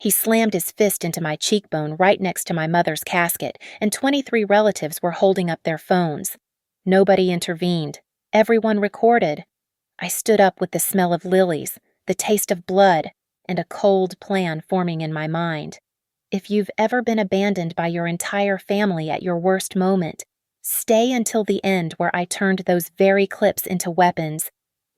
He slammed his fist into my cheekbone right next to my mother's casket, and 23 relatives were holding up their phones. Nobody intervened. Everyone recorded. I stood up with the smell of lilies, the taste of blood, and a cold plan forming in my mind. If you've ever been abandoned by your entire family at your worst moment, stay until the end where I turned those very clips into weapons.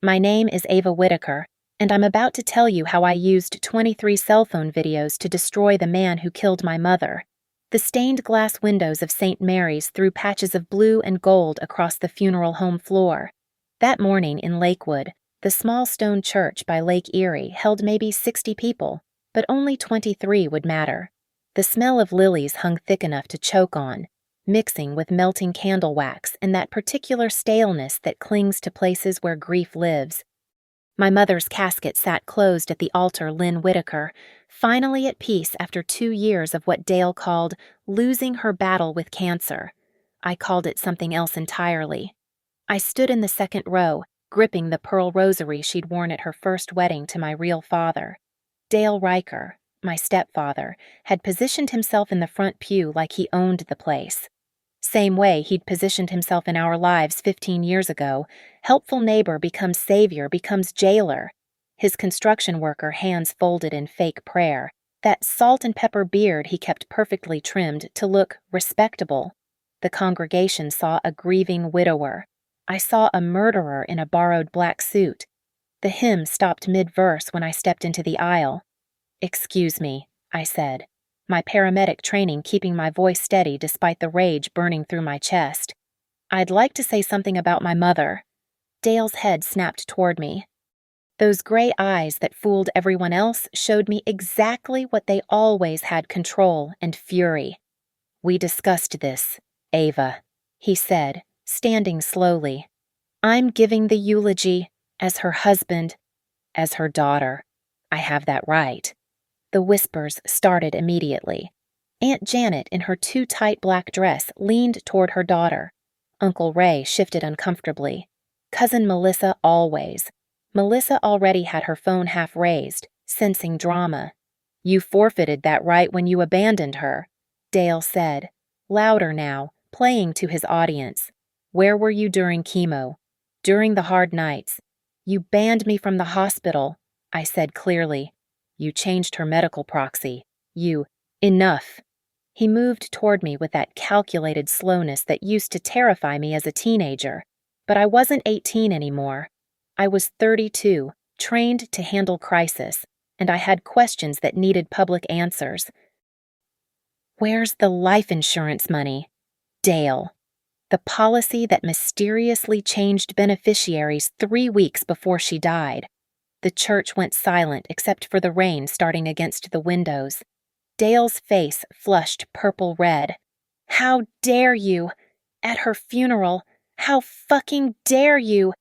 My name is Ava Whitaker, and I'm about to tell you how I used 23 cell phone videos to destroy the man who killed my mother. The stained glass windows of St. Mary's threw patches of blue and gold across the funeral home floor. That morning in Lakewood, the small stone church by Lake Erie held maybe 60 people, but only 23 would matter. The smell of lilies hung thick enough to choke on, mixing with melting candle wax and that particular staleness that clings to places where grief lives. My mother's casket sat closed at the altar. Lynn Whitaker, finally at peace after 2 years of what Dale called losing her battle with cancer. I called it something else entirely. I stood in the second row, gripping the pearl rosary she'd worn at her first wedding to my real father. Dale Riker, my stepfather, had positioned himself in the front pew like he owned the place. Same way he'd positioned himself in our lives 15 years ago. Helpful neighbor becomes savior, becomes jailer. His construction worker hands folded in fake prayer. That salt and pepper beard he kept perfectly trimmed to look respectable. The congregation saw a grieving widower. I saw a murderer in a borrowed black suit. The hymn stopped mid-verse when I stepped into the aisle. "Excuse me," I said, my paramedic training keeping my voice steady despite the rage burning through my chest. "I'd like to say something about my mother." Dale's head snapped toward me. Those gray eyes that fooled everyone else showed me exactly what they always had: control and fury. "We discussed this, Ava," he said, standing slowly. "I'm giving the eulogy as her husband, as her daughter. I have that right." The whispers started immediately. Aunt Janet, in her too tight black dress, leaned toward her daughter. Uncle Ray shifted uncomfortably. Cousin Melissa always. Melissa already had her phone half raised, sensing drama. "You forfeited that right when you abandoned her," Dale said, louder now, playing to his audience. "Where were you during chemo? During the hard nights?" "You banned me from the hospital," I said clearly. "You changed her medical proxy. Enough." He moved toward me with that calculated slowness that used to terrify me as a teenager. But I wasn't 18 anymore. I was 32, trained to handle crisis, and I had questions that needed public answers. "Where's the life insurance money?" Dale. The policy that mysteriously changed beneficiaries 3 weeks before she died. The church went silent except for the rain starting against the windows. Dale's face flushed purple red. "How dare you? At her funeral, how fucking dare you?"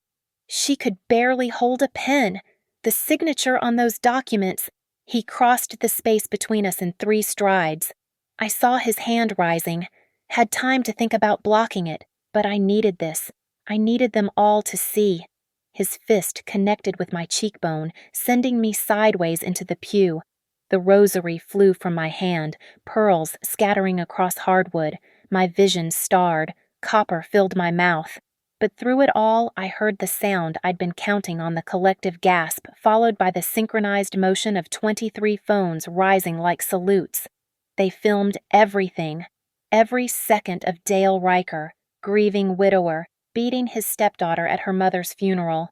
She could barely hold a pen. The signature on those documents. He crossed the space between us in 3 strides. I saw his hand rising, had time to think about blocking it, but I needed this. I needed them all to see. His fist connected with my cheekbone, sending me sideways into the pew. The rosary flew from my hand, pearls scattering across hardwood. My vision starred. Copper filled my mouth. But through it all, I heard the sound I'd been counting on: the collective gasp, followed by the synchronized motion of 23 phones rising like salutes. They filmed everything. Every second of Dale Riker, grieving widower, beating his stepdaughter at her mother's funeral.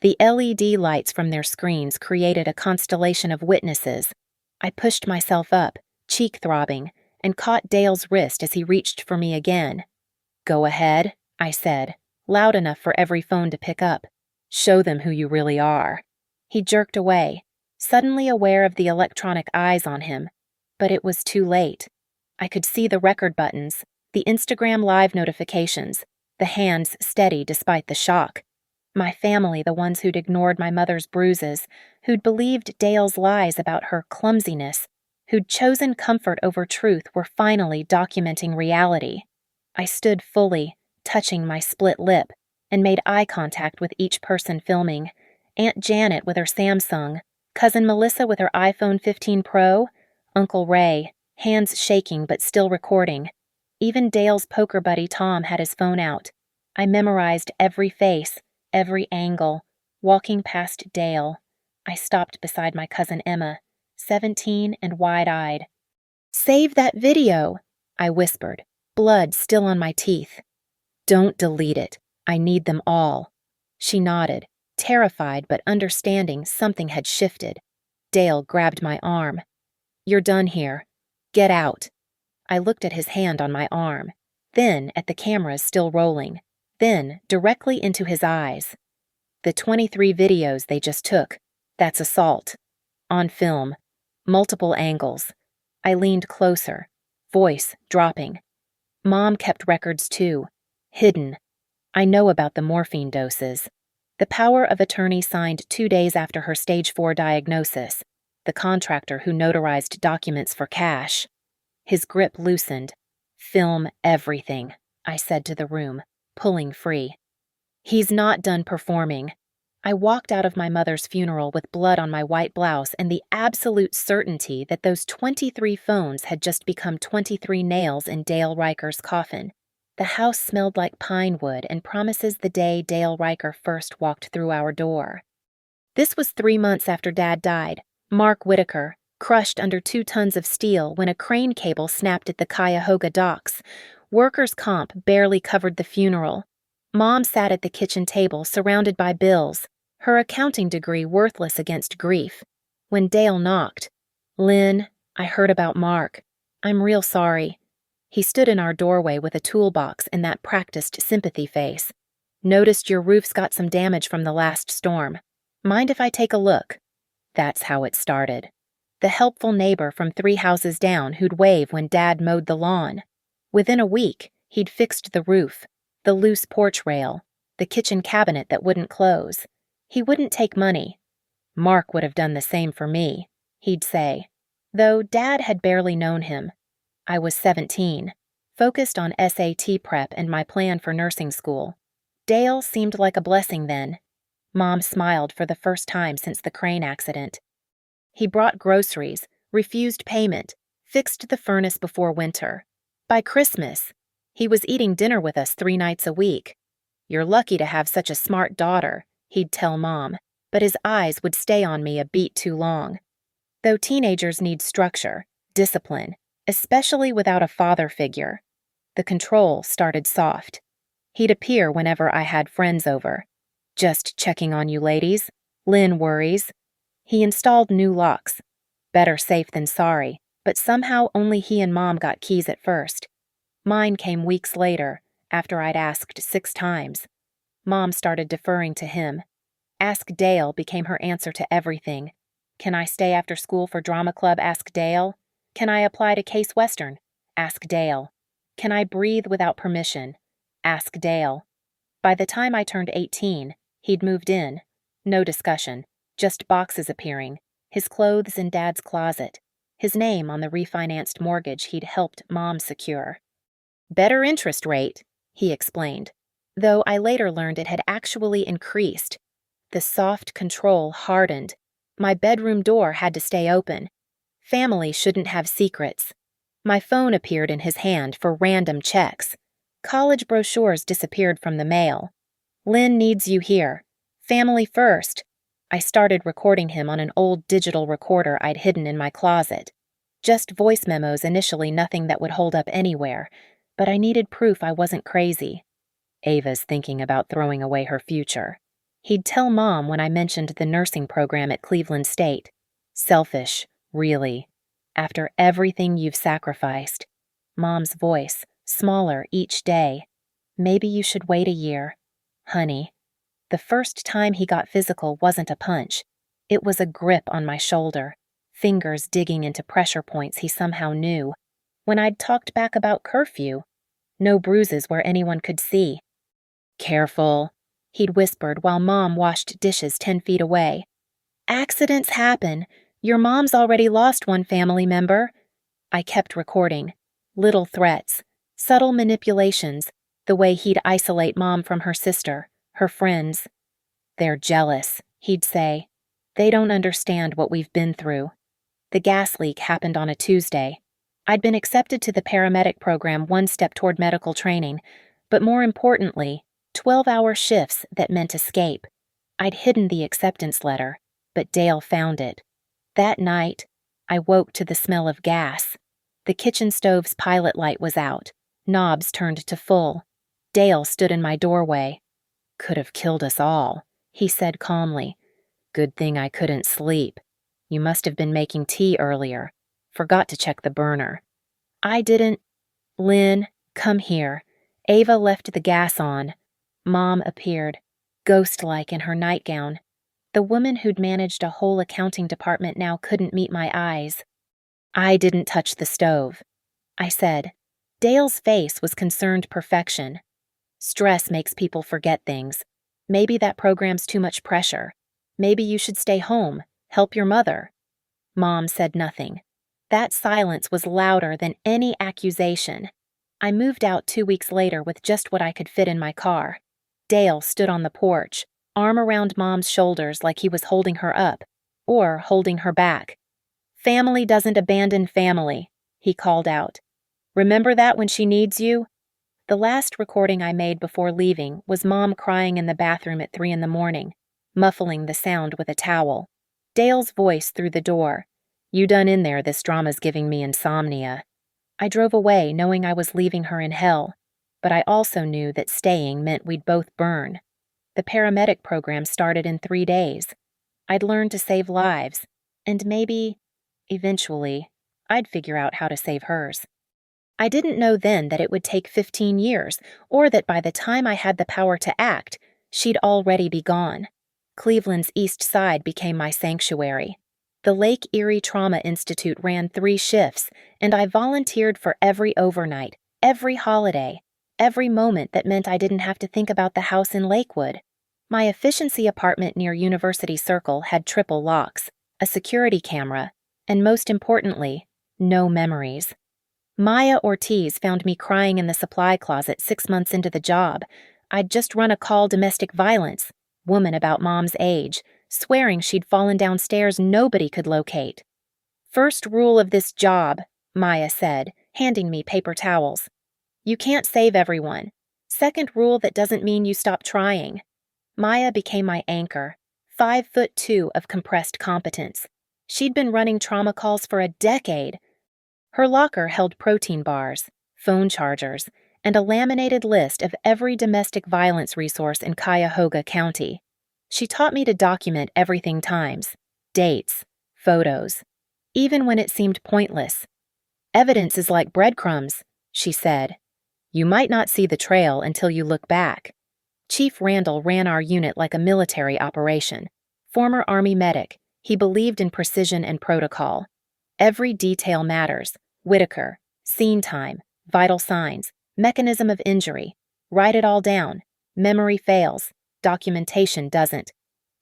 The LED lights from their screens created a constellation of witnesses. I pushed myself up, cheek throbbing, and caught Dale's wrist as he reached for me again. "Go ahead," I said, loud enough for every phone to pick up. "Show them who you really are." He jerked away, suddenly aware of the electronic eyes on him. But it was too late. I could see the record buttons, the Instagram Live notifications, the hands steady despite the shock. My family, the ones who'd ignored my mother's bruises, who'd believed Dale's lies about her clumsiness, who'd chosen comfort over truth, were finally documenting reality. I stood fully, touching my split lip, and made eye contact with each person filming. Aunt Janet with her Samsung, Cousin Melissa with her iPhone 15 Pro, Uncle Ray, hands shaking but still recording. Even Dale's poker buddy Tom had his phone out. I memorized every face, every angle. Walking past Dale, I stopped beside my cousin Emma, 17 and wide-eyed. "Save that video," I whispered, blood still on my teeth. "Don't delete it. I need them all." She nodded, terrified but understanding something had shifted. Dale grabbed my arm. "You're done here. Get out." I looked at his hand on my arm, then at the cameras still rolling, then directly into his eyes. "The 23 videos they just took, that's assault. On film. Multiple angles." I leaned closer, voice dropping. "Mom kept records too. Hidden. I know about the morphine doses. The power of attorney signed 2 days after her stage 4 diagnosis. The contractor who notarized documents for cash." His grip loosened. "Film everything," I said to the room, pulling free. "He's not done performing." I walked out of my mother's funeral with blood on my white blouse and the absolute certainty that those 23 phones had just become 23 nails in Dale Riker's coffin. The house smelled like pine wood and promises the day Dale Riker first walked through our door. This was 3 months after Dad died. Mark Whitaker, crushed under 2 tons of steel when a crane cable snapped at the Cuyahoga docks. Workers' comp barely covered the funeral. Mom sat at the kitchen table surrounded by bills, her accounting degree worthless against grief. When Dale knocked, "Lynn, I heard about Mark. I'm real sorry." He stood in our doorway with a toolbox and that practiced sympathy face. "Noticed your roof's got some damage from the last storm. Mind if I take a look?" That's how it started. The helpful neighbor from 3 houses down who'd wave when Dad mowed the lawn. Within a week, he'd fixed the roof, the loose porch rail, the kitchen cabinet that wouldn't close. He wouldn't take money. "Mark would have done the same for me," he'd say, though Dad had barely known him. I was 17, focused on SAT prep and my plan for nursing school. Dale seemed like a blessing then. Mom smiled for the first time since the crane accident. He brought groceries, refused payment, fixed the furnace before winter. By Christmas, he was eating dinner with us 3 nights a week. "You're lucky to have such a smart daughter," he'd tell Mom, but his eyes would stay on me a beat too long. Though teenagers need structure, discipline, especially without a father figure. The control started soft. He'd appear whenever I had friends over. "Just checking on you ladies. Lynn worries." He installed new locks. Better safe than sorry, but somehow only he and Mom got keys at first. Mine came weeks later, after I'd asked 6 times. Mom started deferring to him. Ask Dale became her answer to everything. "Can I stay after school for drama club? Ask Dale. Can I apply to Case Western? Ask Dale. Can I breathe without permission? Ask Dale." By the time I turned 18, he'd moved in. No discussion, just boxes appearing, his clothes in Dad's closet, his name on the refinanced mortgage he'd helped Mom secure. "Better interest rate," he explained, though I later learned it had actually increased. The soft control hardened. My bedroom door had to stay open. Family shouldn't have secrets. My phone appeared in his hand for random checks. College brochures disappeared from the mail. "Lynn needs you here. Family first." I started recording him on an old digital recorder I'd hidden in my closet. Just voice memos initially, nothing that would hold up anywhere, but I needed proof I wasn't crazy. "Ava's thinking about throwing away her future." He'd tell Mom when I mentioned the nursing program at Cleveland State. "Selfish, really. After everything you've sacrificed." Mom's voice, smaller each day. "Maybe you should wait a year. Honey." The first time he got physical wasn't a punch. It was a grip on my shoulder, fingers digging into pressure points he somehow knew. When I'd talked back about curfew, no bruises where anyone could see. "Careful," he'd whispered while Mom washed dishes 10 feet away. "Accidents happen. Your mom's already lost one family member." I kept recording. Little threats, subtle manipulations, the way he'd isolate Mom from her sister, her friends. "They're jealous," he'd say. They don't understand what we've been through. The gas leak happened on a Tuesday. I'd been accepted to the paramedic program one step toward medical training, but more importantly, 12-hour shifts that meant escape. I'd hidden the acceptance letter, but Dale found it. That night, I woke to the smell of gas. The kitchen stove's pilot light was out, knobs turned to full. Dale stood in my doorway. "Could have killed us all," he said calmly. "Good thing I couldn't sleep. You must have been making tea earlier. Forgot to check the burner." "I didn't." "Lynn, come here." Ava left the gas on. Mom appeared, ghost-like in her nightgown. The woman who'd managed a whole accounting department now couldn't meet my eyes. "I didn't touch the stove," I said. Dale's face was concerned perfection. "Stress makes people forget things. Maybe that program's too much pressure. Maybe you should stay home, help your mother." Mom said nothing. That silence was louder than any accusation. I moved out 2 weeks later with just what I could fit in my car. Dale stood on the porch, arm around Mom's shoulders like he was holding her up, or holding her back. "Family doesn't abandon family," he called out. "Remember that when she needs you?" The last recording I made before leaving was Mom crying in the bathroom at 3 a.m, muffling the sound with a towel. Dale's voice through the door. "You done in there, this drama's giving me insomnia." I drove away knowing I was leaving her in hell, but I also knew that staying meant we'd both burn. The paramedic program started in 3 days. I'd learned to save lives, and maybe, eventually, I'd figure out how to save hers. I didn't know then that it would take 15 years, or that by the time I had the power to act, she'd already be gone. Cleveland's East Side became my sanctuary. The Lake Erie Trauma Institute ran 3 shifts, and I volunteered for every overnight, every holiday, every moment that meant I didn't have to think about the house in Lakewood. My efficiency apartment near University Circle had triple locks, a security camera, and most importantly, no memories. Maya Ortiz found me crying in the supply closet 6 months into the job. I'd just run a call domestic violence, woman about Mom's age, swearing she'd fallen downstairs nobody could locate. "First rule of this job," Maya said, handing me paper towels. "You can't save everyone. Second rule that doesn't mean you stop trying." Maya became my anchor, 5'2" of compressed competence. She'd been running trauma calls for a decade. Her locker held protein bars, phone chargers, and a laminated list of every domestic violence resource in Cuyahoga County. She taught me to document everything times, dates, photos, even when it seemed pointless. "Evidence is like breadcrumbs," she said. "You might not see the trail until you look back." Chief Randall ran our unit like a military operation. Former Army medic, he believed in precision and protocol. Every detail matters: Whitaker, scene time, vital signs, mechanism of injury. Write it all down. Memory fails. Documentation doesn't.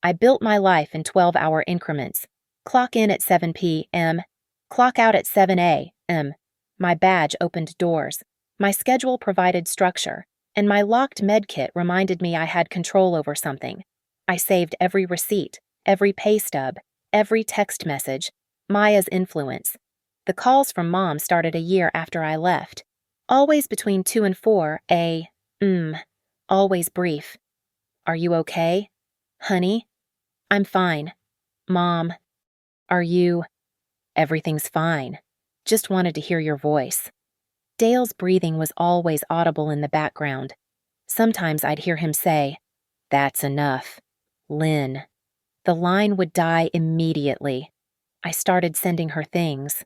I built my life in 12-hour increments. Clock in at 7 p.m., clock out at 7 a.m. My badge opened doors. My schedule provided structure, and my locked med kit reminded me I had control over something. I saved every receipt, every pay stub, every text message. Maya's influence. The calls from Mom started a year after I left. Always between 2 and 4 a.m. Always brief. "Are you okay? Honey?" "I'm fine." "Mom?" "Are you?" "Everything's fine. Just wanted to hear your voice." Dale's breathing was always audible in the background. Sometimes I'd hear him say, "That's enough. Lynn." The line would die immediately. I started sending her things.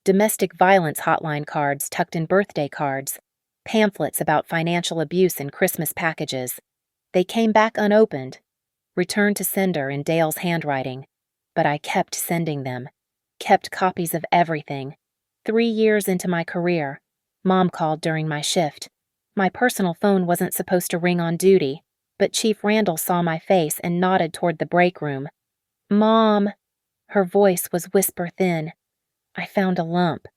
Domestic violence hotline cards tucked in birthday cards, pamphlets about financial abuse in Christmas packages. They came back unopened, returned to sender in Dale's handwriting, but I kept sending them, kept copies of everything. 3 years into my career, Mom called during my shift. My personal phone wasn't supposed to ring on duty, but Chief Randall saw my face and nodded toward the break room. "Mom!" Her voice was whisper thin. "I found a lump."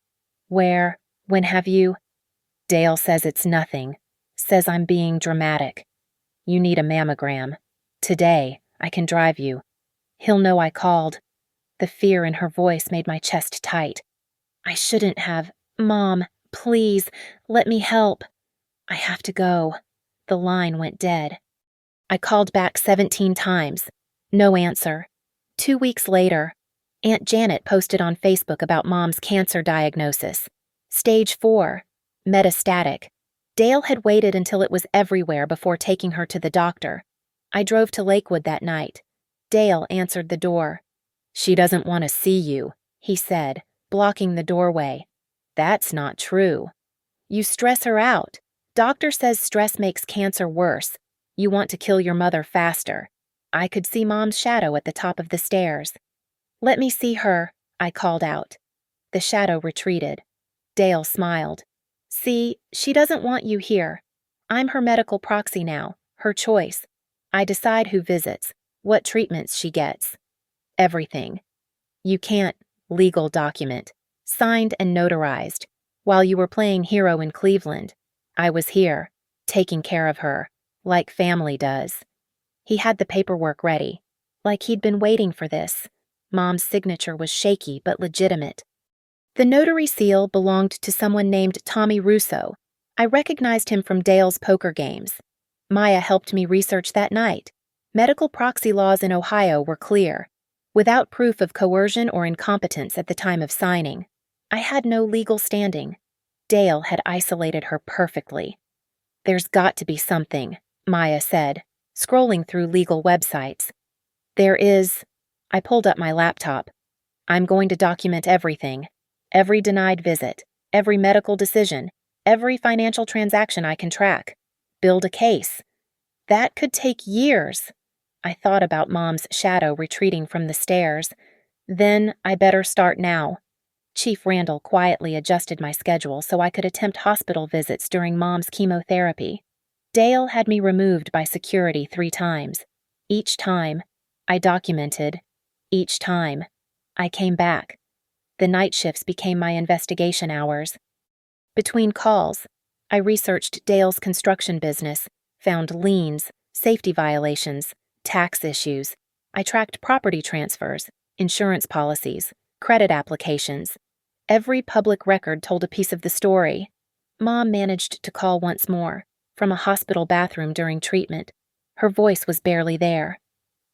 "Where? When have you?" "Dale says it's nothing. Says I'm being dramatic. You need a mammogram. Today, I can drive you." He'll know I called. The fear in her voice made my chest tight. I shouldn't have. Mom, please, let me help. I have to go. The line went dead. I called back 17 times. No answer. 2 weeks later, Aunt Janet posted on Facebook about Mom's cancer diagnosis. Stage 4, metastatic. Dale had waited until it was everywhere before taking her to the doctor. I drove to Lakewood that night. Dale answered the door. "She doesn't want to see you," he said, blocking the doorway. "That's not true. You stress her out. Doctor says stress makes cancer worse. You want to kill your mother faster." I could see Mom's shadow at the top of the stairs. "Let me see her," I called out. The shadow retreated. Dale smiled. "See, she doesn't want you here. I'm her medical proxy now, her choice. I decide who visits, what treatments she gets. Everything. You can't, legal document, signed and notarized. While you were playing hero in Cleveland, I was here, taking care of her, like family does." He had the paperwork ready, like he'd been waiting for this. Mom's signature was shaky but legitimate. The notary seal belonged to someone named Tommy Russo. I recognized him from Dale's poker games. Maya helped me research that night. Medical proxy laws in Ohio were clear. Without proof of coercion or incompetence at the time of signing, I had no legal standing. Dale had isolated her perfectly. "There's got to be something," Maya said, scrolling through legal websites. "There is." I pulled up my laptop. "I'm going to document everything. Every denied visit, every medical decision, every financial transaction I can track. Build a case." That could take years. I thought about Mom's shadow retreating from the stairs. Then I better start now. Chief Randall quietly adjusted my schedule so I could attempt hospital visits during Mom's chemotherapy. Dale had me removed by security 3 times. Each time, I documented. Each time, I came back. The night shifts became my investigation hours. Between calls, I researched Dale's construction business, found liens, safety violations, tax issues. I tracked property transfers, insurance policies, credit applications. Every public record told a piece of the story. Mom managed to call once more, from a hospital bathroom during treatment. Her voice was barely there.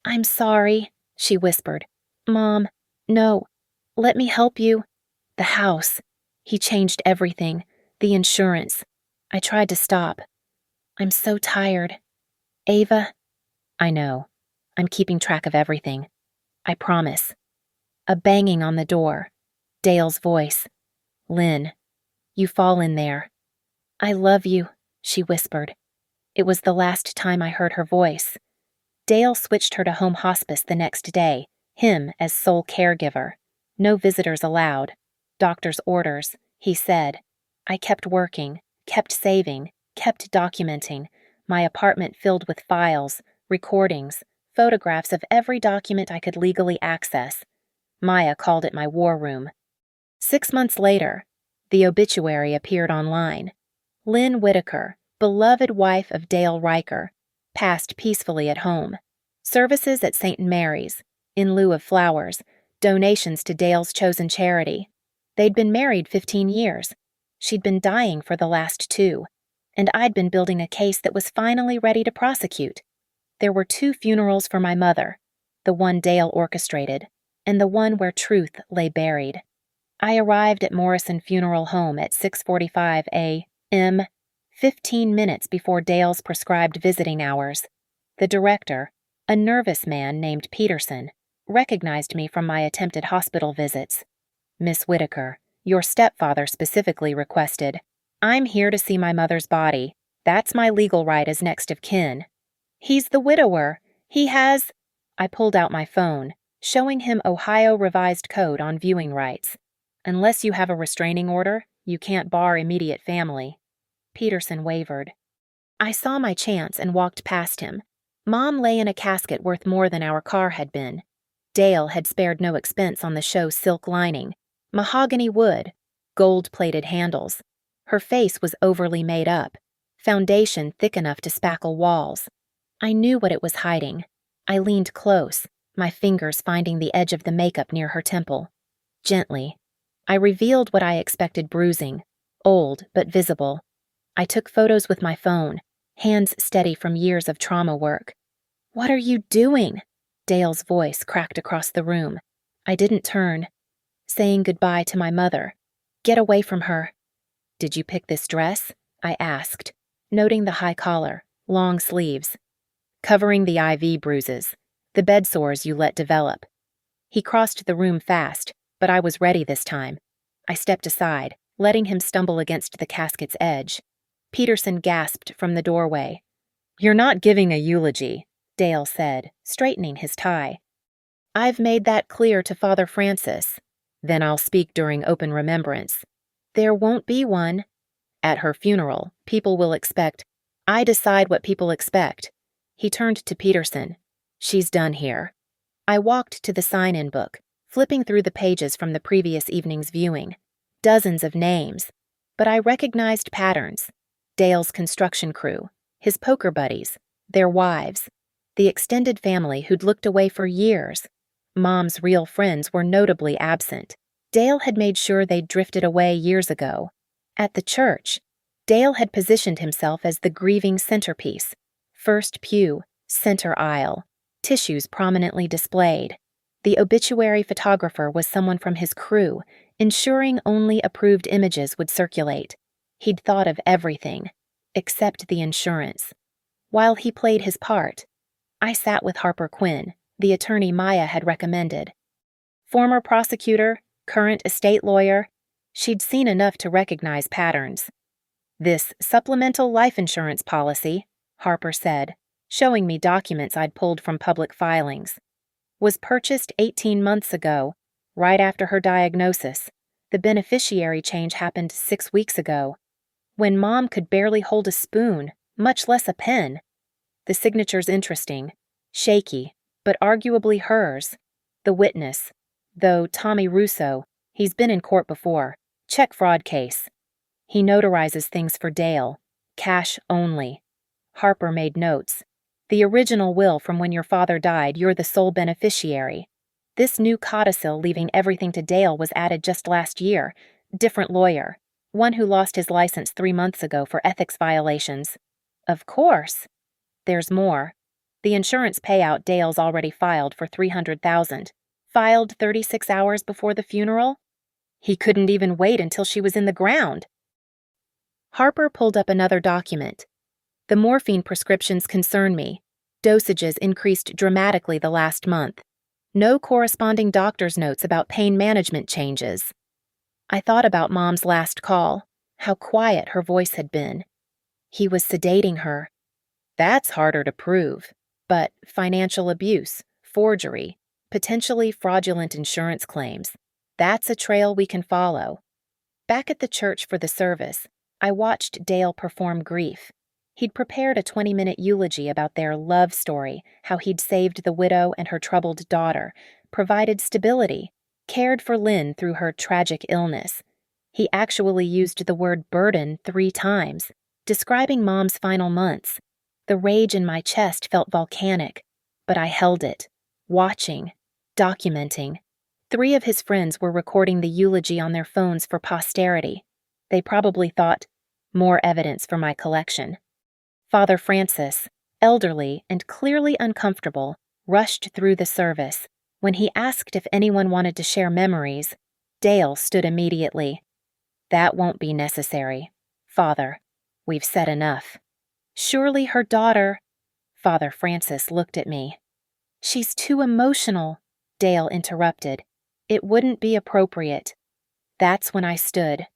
"I'm sorry," she whispered. "Mom, no. Let me help you." The house. He changed everything. The insurance. I tried to stop. "I'm so tired." "Ava?" "I know. I'm keeping track of everything. I promise." A banging on the door. Dale's voice. "Lynn, you fall in there." "I love you," she whispered. It was the last time I heard her voice. Dale switched her to home hospice the next day, him as sole caregiver. No visitors allowed. Doctor's orders, he said. I kept working, kept saving, kept documenting, my apartment filled with files, recordings, photographs of every document I could legally access. Maya called it my war room. 6 months later, the obituary appeared online. Lynn Whitaker, beloved wife of Dale Riker, passed peacefully at home. Services at St. Mary's, in lieu of flowers, donations to Dale's chosen charity. They'd been married 15 years. She'd been dying for the last 2, and I'd been building a case that was finally ready to prosecute. There were 2 funerals for my mother, the one Dale orchestrated, and the one where truth lay buried. I arrived at Morrison Funeral Home at 6:45 a.m., 15 minutes before Dale's prescribed visiting hours. The director, a nervous man named Peterson, recognized me from my attempted hospital visits. "Miss Whitaker, your stepfather specifically requested. I'm here to see my mother's body. That's my legal right as next of kin." "He's the widower. He has—" I pulled out my phone, showing him Ohio Revised Code on viewing rights. "Unless you have a restraining order, you can't bar immediate family." Peterson wavered. I saw my chance and walked past him. Mom lay in a casket worth more than our car had been. Dale had spared no expense on the show's silk lining, mahogany wood, gold-plated handles. Her face was overly made up, foundation thick enough to spackle walls. I knew what it was hiding. I leaned close, my fingers finding the edge of the makeup near her temple. Gently, I revealed what I expected bruising, old but visible. I took photos with my phone, hands steady from years of trauma work. "What are you doing?" Dale's voice cracked across the room. I didn't turn. "Saying goodbye to my mother. Get away from her." "Did you pick this dress?" I asked, noting the high collar, long sleeves. "Covering the IV bruises, the bed sores you let develop." He crossed the room fast, but I was ready this time. I stepped aside, letting him stumble against the casket's edge. Peterson gasped from the doorway. "You're not giving a eulogy," Dale said, straightening his tie. "I've made that clear to Father Francis. Then I'll speak during open remembrance." "There won't be one." "At her funeral, people will expect—" "I decide what people expect." He turned to Peterson. "She's done here." I walked to the sign-in book, flipping through the pages from the previous evening's viewing. Dozens of names. But I recognized patterns. Dale's construction crew, his poker buddies, their wives, the extended family who'd looked away for years. Mom's real friends were notably absent. Dale had made sure they'd drifted away years ago. At the church, Dale had positioned himself as the grieving centerpiece. First pew, center aisle, tissues prominently displayed. The obituary photographer was someone from his crew, ensuring only approved images would circulate. He'd thought of everything, except the insurance. While he played his part, I sat with Harper Quinn, the attorney Maya had recommended. Former prosecutor, current estate lawyer, she'd seen enough to recognize patterns. "This supplemental life insurance policy," Harper said, showing me documents I'd pulled from public filings, "was purchased 18 months ago, right after her diagnosis. The beneficiary change happened 6 weeks ago, when Mom could barely hold a spoon, much less a pen. The signature's interesting, shaky, but arguably hers. The witness, though Tommy Russo, he's been in court before, check fraud case. He notarizes things for Dale, cash only." Harper made notes. "The original will from when your father died, you're the sole beneficiary. This new codicil leaving everything to Dale was added just last year. Different lawyer. One who lost his license 3 months ago for ethics violations." "Of course." "There's more. The insurance payout Dale's already filed for $300,000. Filed 36 hours before the funeral? He couldn't even wait until she was in the ground." Harper pulled up another document. "The morphine prescriptions concern me. Dosages increased dramatically the last month. No corresponding doctor's notes about pain management changes." I thought about Mom's last call, how quiet her voice had been. He was sedating her. That's harder to prove, but financial abuse, forgery, potentially fraudulent insurance claims, that's a trail we can follow. Back at the church for the service, I watched Dale perform grief. He'd prepared a 20-minute eulogy about their love story, how he'd saved the widow and her troubled daughter, provided stability, cared for Lynn through her tragic illness. He actually used the word burden 3 times, describing Mom's final months. The rage in my chest felt volcanic, but I held it, watching, documenting. 3 of his friends were recording the eulogy on their phones for posterity. They probably thought, more evidence for my collection. Father Francis, elderly and clearly uncomfortable, rushed through the service. When he asked if anyone wanted to share memories, Dale stood immediately. "That won't be necessary. Father, we've said enough." "Surely her daughter—" Father Francis looked at me. "She's too emotional," Dale interrupted. "It wouldn't be appropriate." That's when I stood.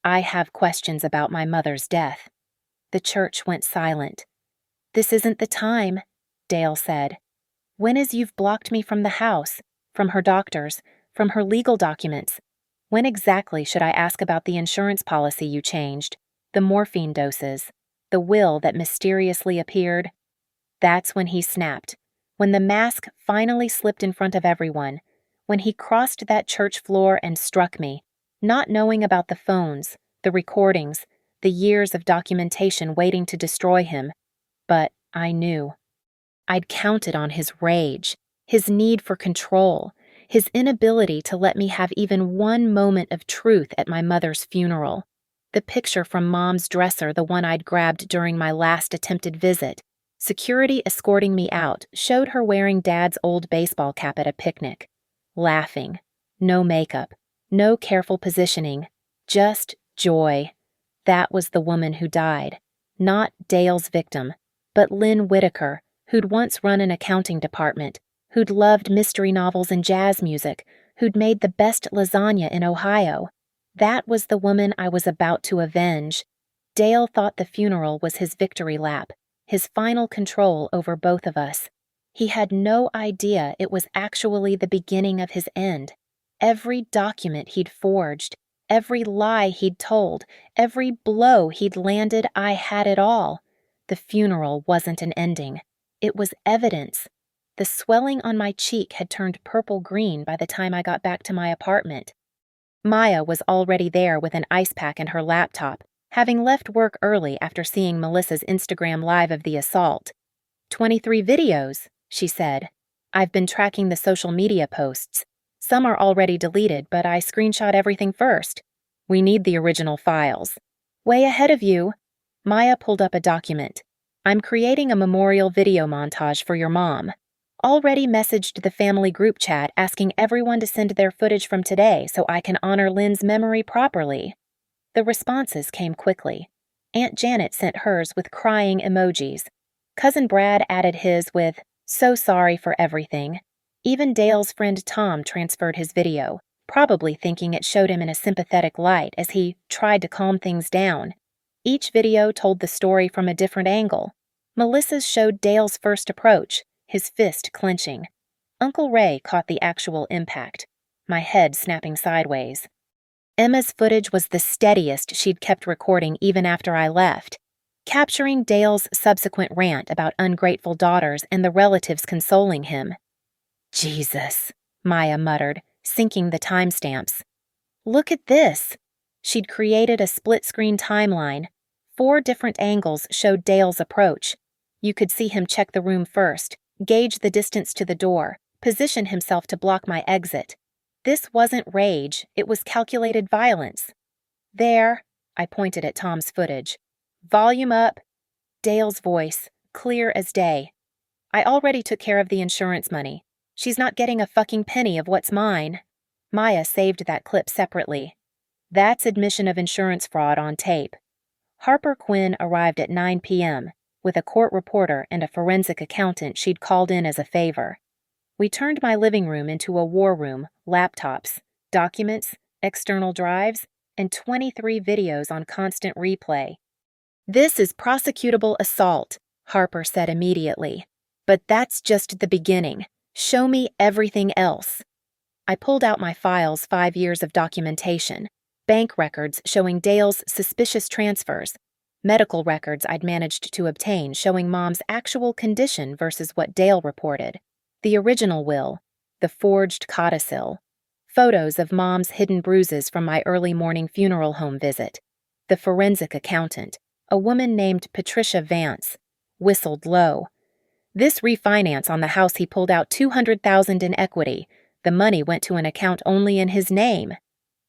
"I have questions about my mother's death." The church went silent. "This isn't the time," Dale said. "When is you've blocked me from the house, from her doctors, from her legal documents? When exactly should I ask about the insurance policy you changed, the morphine doses, the will that mysteriously appeared?" That's when he snapped, when the mask finally slipped in front of everyone, when he crossed that church floor and struck me, not knowing about the phones, the recordings, the years of documentation waiting to destroy him. But I knew. I'd counted on his rage, his need for control, his inability to let me have even one moment of truth at my mother's funeral. The picture from Mom's dresser, the one I'd grabbed during my last attempted visit, security escorting me out, showed her wearing Dad's old baseball cap at a picnic. Laughing. No makeup. No careful positioning. Just joy. That was the woman who died. Not Dale's victim, but Lynn Whitaker, who'd once run an accounting department, who'd loved mystery novels and jazz music, who'd made the best lasagna in Ohio. That was the woman I was about to avenge. Dale thought the funeral was his victory lap, his final control over both of us. He had no idea it was actually the beginning of his end. Every document he'd forged, every lie he'd told, every blow he'd landed, I had it all. The funeral wasn't an ending. It was evidence. The swelling on my cheek had turned purple-green by the time I got back to my apartment. Maya was already there with an ice pack and her laptop, having left work early after seeing Melissa's Instagram live of the assault. 23 videos, she said. I've been tracking the social media posts. Some are already deleted, but I screenshot everything first. We need the original files. Way ahead of you. Maya pulled up a document. I'm creating a memorial video montage for your mom. Already messaged the family group chat asking everyone to send their footage from today so I can honor Lynn's memory properly. The responses came quickly. Aunt Janet sent hers with crying emojis. Cousin Brad added his with, "So sorry for everything." Even Dale's friend Tom transferred his video, probably thinking it showed him in a sympathetic light as he tried to calm things down. Each video told the story from a different angle. Melissa's showed Dale's first approach, his fist clenching. Uncle Ray caught the actual impact, my head snapping sideways. Emma's footage was the steadiest she'd kept recording even after I left, capturing Dale's subsequent rant about ungrateful daughters and the relatives consoling him. Jesus, Maya muttered, syncing the timestamps. Look at this. She'd created a split-screen timeline. 4 different angles showed Dale's approach. You could see him check the room first, gauge the distance to the door, position himself to block my exit. This wasn't rage, it was calculated violence. There, I pointed at Tom's footage. Volume up. Dale's voice, clear as day. I already took care of the insurance money. She's not getting a fucking penny of what's mine. Maya saved that clip separately. That's admission of insurance fraud on tape. Harper Quinn arrived at 9 p.m. with a court reporter and a forensic accountant she'd called in as a favor. We turned my living room into a war room, laptops, documents, external drives, and 23 videos on constant replay. This is prosecutable assault, Harper said immediately. But that's just the beginning. Show me everything else. I pulled out my files, 5 years of documentation, bank records showing Dale's suspicious transfers, medical records I'd managed to obtain showing Mom's actual condition versus what Dale reported, the original will, the forged codicil, photos of Mom's hidden bruises from my early morning funeral home visit, the forensic accountant, a woman named Patricia Vance, whistled low. This refinance on the house he pulled out $200,000 in equity. The money went to an account only in his name.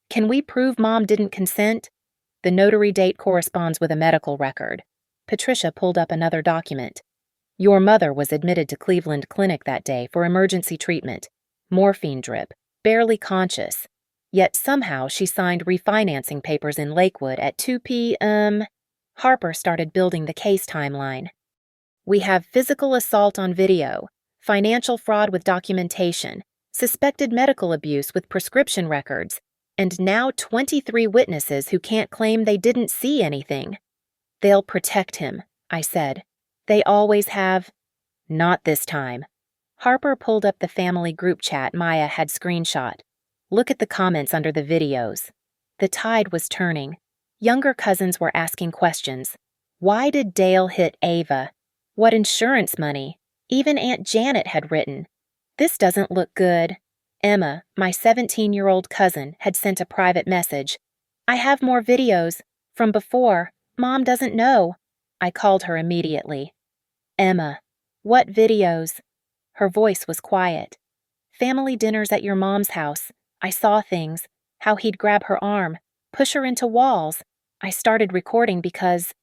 Can we prove Mom didn't consent? The notary date corresponds with a medical record. Patricia pulled up another document. Your mother was admitted to Cleveland Clinic that day for emergency treatment. Morphine drip, barely conscious. Yet somehow she signed refinancing papers in Lakewood at 2 p.m. Harper started building the case timeline. We have physical assault on video, financial fraud with documentation, suspected medical abuse with prescription records, and now 23 witnesses who can't claim they didn't see anything. They'll protect him, I said. They always have. Not this time. Harper pulled up the family group chat Maya had screenshot. Look at the comments under the videos. The tide was turning. Younger cousins were asking questions. Why did Dale hit Ava? What insurance money? Even Aunt Janet had written. This doesn't look good. Emma, my 17-year-old cousin, had sent a private message. I have more videos. From before. Mom doesn't know. I called her immediately. Emma, what videos? Her voice was quiet. Family dinners at your mom's house. I saw things. How he'd grab her arm, push her into walls. I started recording because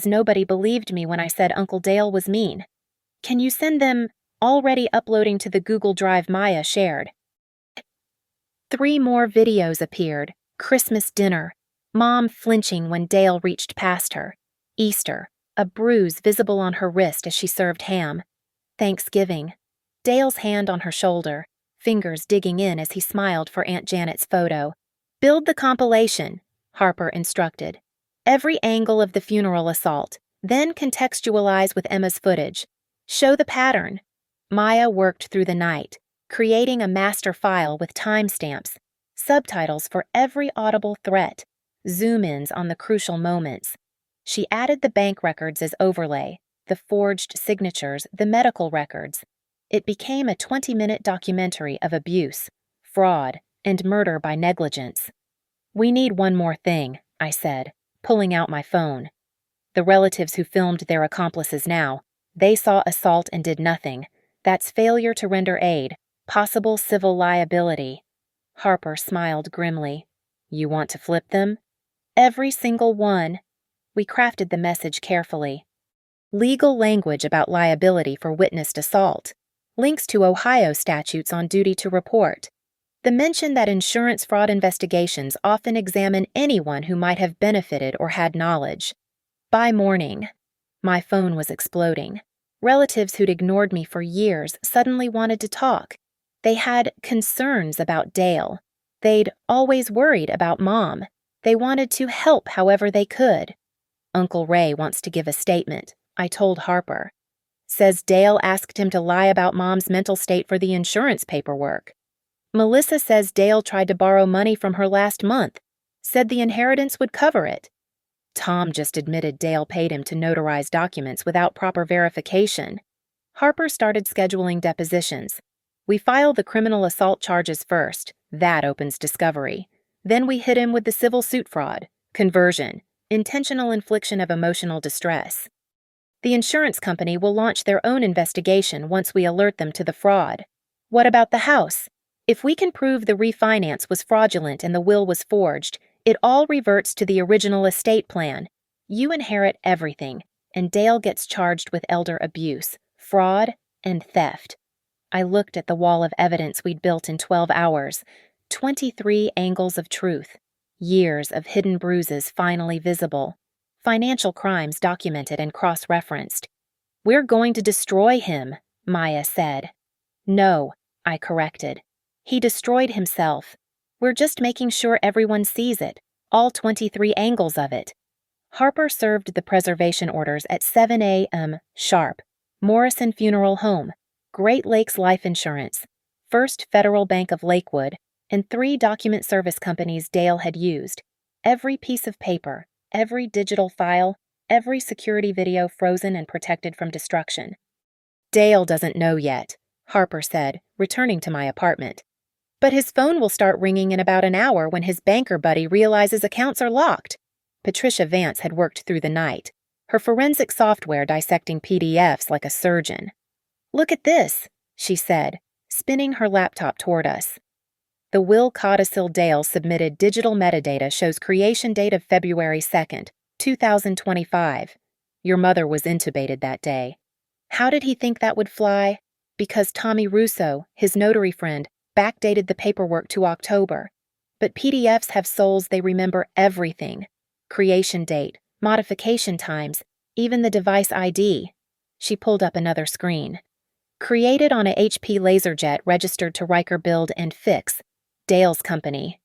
nobody believed me when I said Uncle Dale was mean. Can you send them? Already uploading to the Google Drive Maya shared. 3 more videos appeared. Christmas dinner. Mom flinching when Dale reached past her. Easter. A bruise visible on her wrist as she served ham. Thanksgiving. Dale's hand on her shoulder, fingers digging in as he smiled for Aunt Janet's photo. Build the compilation, Harper instructed. Every angle of the funeral assault, then contextualize with Emma's footage. Show the pattern. Maya worked through the night, creating a master file with timestamps, subtitles for every audible threat, zoom-ins on the crucial moments. She added the bank records as overlay, the forged signatures, the medical records. It became a 20-minute documentary of abuse, fraud, and murder by negligence. We need one more thing, I said, pulling out my phone. The relatives who filmed their accomplices now, they saw assault and did nothing. That's failure to render aid, possible civil liability. Harper smiled grimly. You want to flip them? Every single one. We crafted the message carefully. Legal language about liability for witnessed assault. Links to Ohio statutes on duty to report. The mention that insurance fraud investigations often examine anyone who might have benefited or had knowledge. By morning, my phone was exploding. Relatives who'd ignored me for years suddenly wanted to talk. They had concerns about Dale. They'd always worried about Mom. They wanted to help however they could. Uncle Ray wants to give a statement, I told Harper. Says Dale asked him to lie about Mom's mental state for the insurance paperwork. Melissa says Dale tried to borrow money from her last month, said the inheritance would cover it. Tom just admitted Dale paid him to notarize documents without proper verification. Harper started scheduling depositions. We file the criminal assault charges first. That opens discovery. Then we hit him with the civil suit fraud, conversion, intentional infliction of emotional distress. The insurance company will launch their own investigation once we alert them to the fraud. What about the house? If we can prove the refinance was fraudulent and the will was forged, it all reverts to the original estate plan. You inherit everything, and Dale gets charged with elder abuse, fraud, and theft. I looked at the wall of evidence we'd built in 12 hours, 23 angles of truth, years of hidden bruises finally visible, financial crimes documented and cross-referenced. We're going to destroy him, Maya said. No, I corrected. He destroyed himself. We're just making sure everyone sees it, all 23 angles of it. Harper served the preservation orders at 7 a.m. sharp. Morrison Funeral Home, Great Lakes Life Insurance, First Federal Bank of Lakewood, and 3 document service companies Dale had used. Every piece of paper, every digital file, every security video frozen and protected from destruction. Dale doesn't know yet, Harper said, returning to my apartment. But his phone will start ringing in about an hour when his banker buddy realizes accounts are locked. Patricia Vance had worked through the night, her forensic software dissecting PDFs like a surgeon. Look at this, she said, spinning her laptop toward us. The will codicil Dale submitted digital metadata shows creation date of February 2nd, 2025. Your mother was intubated that day. How did he think that would fly? Because Tommy Russo, his notary friend, backdated the paperwork to October. But PDFs have souls, they remember everything. Creation date, modification times, even the device ID. She pulled up another screen. Created on a HP LaserJet registered to Riker Build and Fix, Dale's company.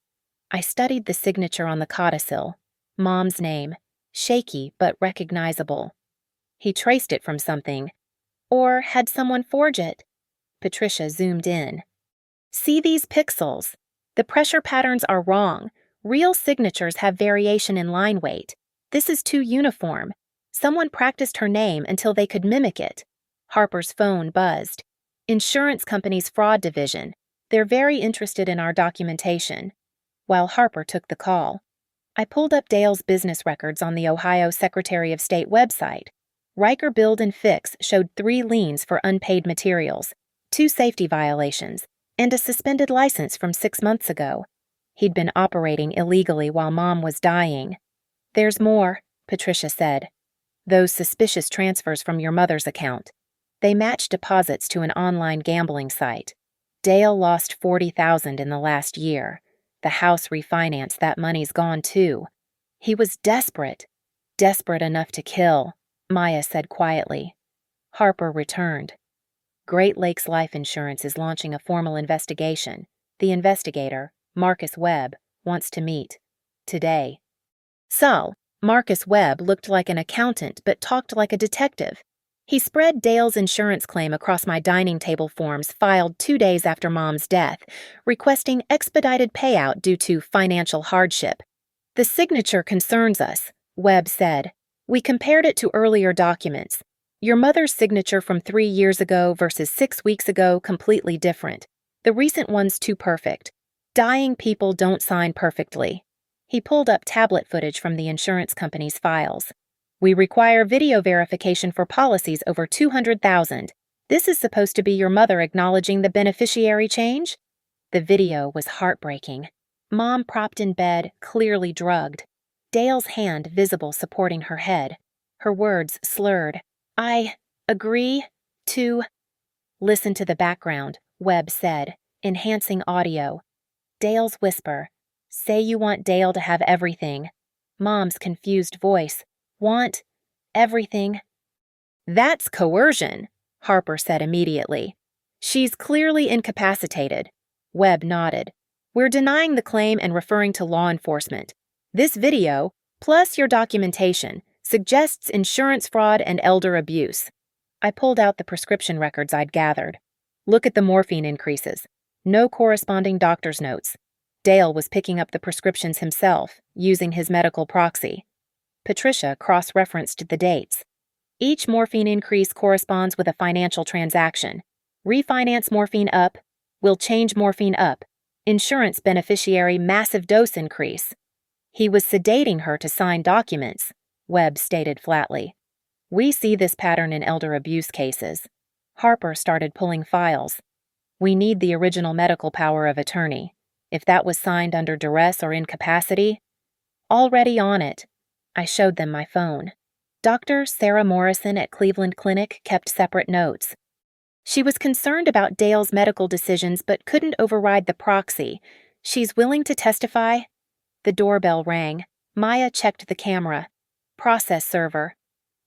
I studied the signature on the codicil. Mom's name. Shaky but recognizable. He traced it from something. Or had someone forge it? Patricia zoomed in. See these pixels? The pressure patterns are wrong. Real signatures have variation in line weight. This is too uniform. Someone practiced her name until they could mimic it. Harper's phone buzzed. Insurance company's fraud division. They're very interested in our documentation. While Harper took the call, I pulled up Dale's business records on the Ohio Secretary of State website. Riker Build and Fix showed 3 liens for unpaid materials, 2 safety violations, and a suspended license from 6 months ago. He'd been operating illegally while Mom was dying. There's more, Patricia said. Those suspicious transfers from your mother's account. They match deposits to an online gambling site. Dale lost $40,000 in the last year. The house refinanced, that money's gone too. He was desperate enough to kill, Maya said quietly. Harper returned. Great Lakes Life Insurance is launching a formal investigation. The investigator, Marcus Webb, wants to meet. Today. So, Marcus Webb looked like an accountant but talked like a detective. He spread Dale's insurance claim across my dining table forms filed 2 days after Mom's death, requesting expedited payout due to financial hardship. The signature concerns us, Webb said. We compared it to earlier documents. Your mother's signature from 3 years ago versus 6 weeks ago completely different. The recent one's too perfect. Dying people don't sign perfectly. He pulled up tablet footage from the insurance company's files. We require video verification for policies over $200,000. This is supposed to be your mother acknowledging the beneficiary change? The video was heartbreaking. Mom propped in bed, clearly drugged. Dale's hand visible supporting her head. Her words slurred. I agree to... Listen to the background, Webb said, enhancing audio. Dale's whisper. Say you want Dale to have everything. Mom's confused voice. Want everything. That's coercion, Harper said immediately. She's clearly incapacitated. Webb nodded. We're denying the claim and referring to law enforcement. This video, plus your documentation, suggests insurance fraud and elder abuse. I pulled out the prescription records I'd gathered. Look at the morphine increases. No corresponding doctor's notes. Dale was picking up the prescriptions himself, using his medical proxy. Patricia cross-referenced the dates. Each morphine increase corresponds with a financial transaction. Refinance morphine up, will change morphine up. Insurance beneficiary massive dose increase. He was sedating her to sign documents, Webb stated flatly. We see this pattern in elder abuse cases. Harper started pulling files. We need the original medical power of attorney. If that was signed under duress or incapacity, already on it. I showed them my phone. Dr. Sarah Morrison at Cleveland Clinic kept separate notes. She was concerned about Dale's medical decisions but couldn't override the proxy. She's willing to testify? The doorbell rang. Maya checked the camera. Process server.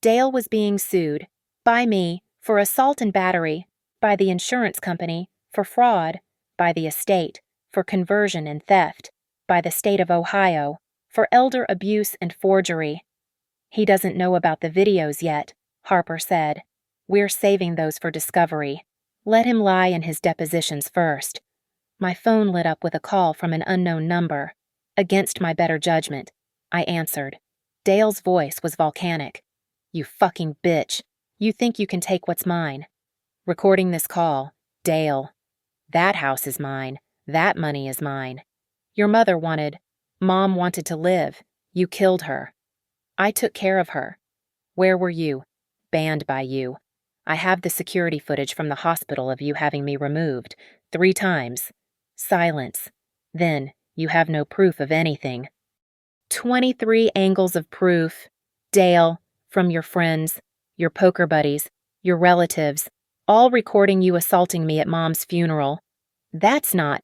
Dale was being sued. By me, for assault and battery. By the insurance company, for fraud. By the estate, for conversion and theft. By the state of Ohio, for elder abuse and forgery. He doesn't know about the videos yet, Harper said. We're saving those for discovery. Let him lie in his depositions first. My phone lit up with a call from an unknown number. Against my better judgment, I answered. Dale's voice was volcanic. You fucking bitch. You think you can take what's mine. Recording this call. Dale. That house is mine. That money is mine. Your mother wanted... Mom wanted to live. You killed her. I took care of her. Where were you? Banned by you. I have the security footage from the hospital of you having me removed. 3 times. Silence. Then, you have no proof of anything. 23 angles of proof. Dale, from your friends, your poker buddies, your relatives, all recording you assaulting me at Mom's funeral. That's not...